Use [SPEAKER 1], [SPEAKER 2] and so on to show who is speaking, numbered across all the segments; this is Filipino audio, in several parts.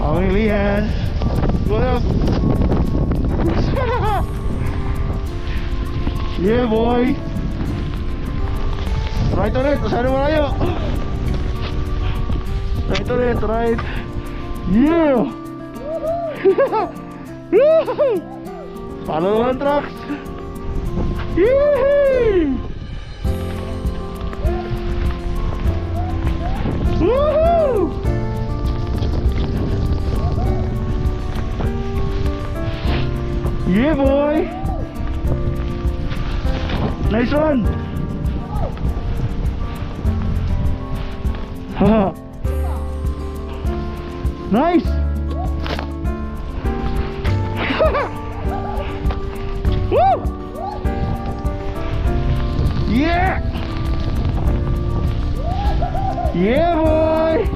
[SPEAKER 1] Okay, Lian. Go up. Yeah, boy. Right ulit. Masyado malayo. Right ulit. Right. Yeah. Follow naman trucks. Yee! Woohoo! Yeah, boy. Nice one. Haha. Nice. Woo! Yeah. Yeah, boy.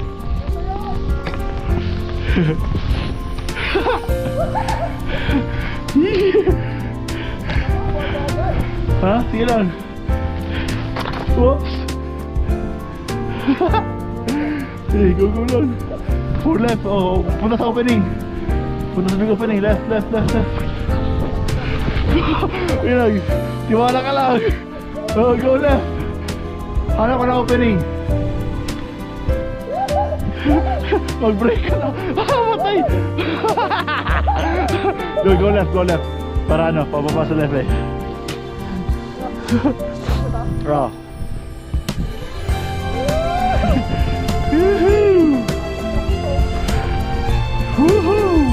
[SPEAKER 1] Hah? Sige lang. Whoops. Hey, go lang. For left. Oh, punta sa opening. Punta sa big opening. Left. Yun lang. Tiwala ka lang. Oh, go left. Hanap ka na opening. Mag-break ka na. Matay. Go left. Para ano, pababa sa left eh. Raw. Woohoo!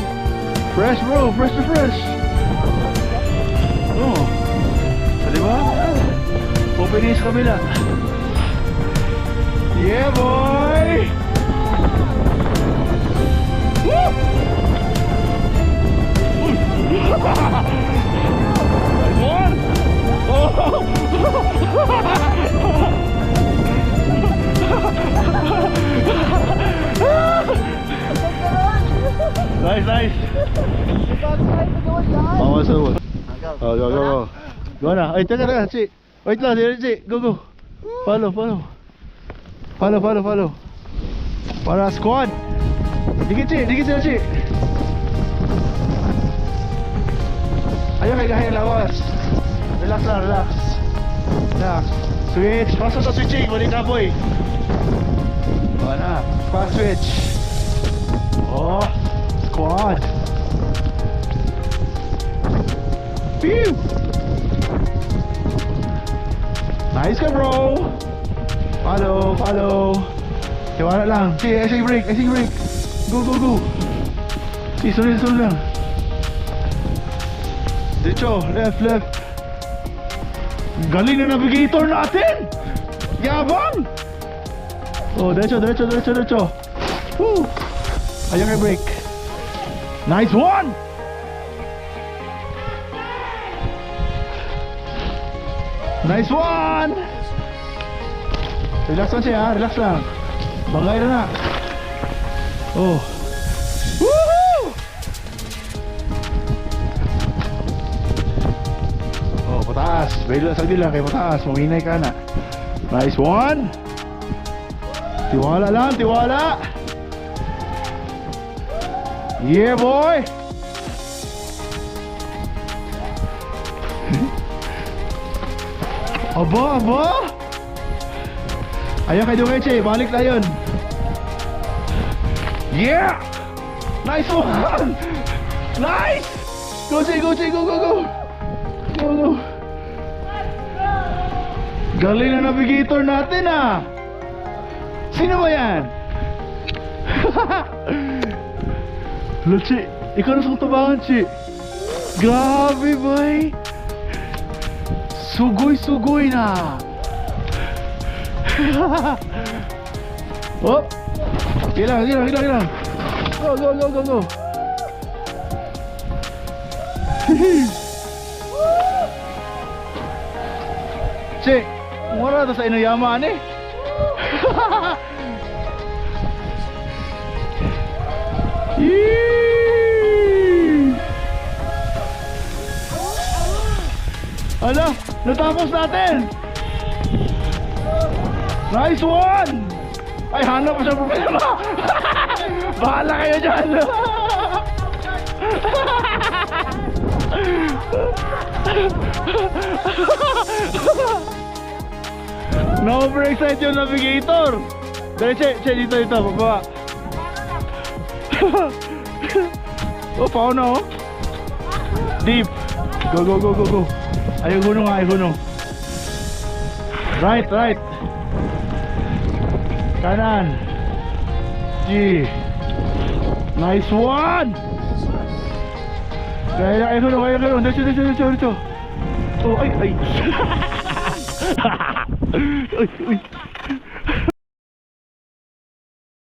[SPEAKER 1] Fresh bro, fresh. Oh. Diba? Opening sa kabila. Yeah, boy! Woo! Nice one! Oh! Nice. Oh, so. Oh, go. Go na. Ay, teka, Chi. Wait lang, Chi. Go. Follow. Para squad. Dikit, Chi. Ayaw kay gahaya lawas. Relax. Switch. Pasok sa switching. Balik na, boy. Wala. Fast switch. Oh. Squad. Phew. Nice ka, bro. Follow. Tiwala lang. Si, icing brake. Go. Si, sunod lang. Diretso, left. Galing na navigator natin. Yabang. Oh, diretso. Woo. Ayaw kay brake. Nice one. Nice one. Relax lang siya, relax lang. Bagay na. Oh. Woohoo! Oh, pataas. Bailo lang sagdi lang kay pataas. Maminay ka na. Nice one. Tiwala lang, tiwala. Yeah, boy. Aba. Ayaw kay Dukeche, balik na yun. Yeah! Nice one! Nice! Go! Galing na navigator natin ah! Sino ba yan? Lo, Chi, ikaw na sa tabangan, Chi. Grabe, boy. Sugoy na. Oh. Hilang. Go. Chi, mura to sa Inuyama ni. Ala, natapos natin. Nice one. Ay, hanap pa siya problema. Bahala kayo dyan. Na-overexcite yung navigator. Dali, che, dito, baba. Oh, paano, oh? Deep. Go. Ayaw hunong. Right. Kanan. G. Nice one. Kaya hunong. Dito. Oh, ay. Uy.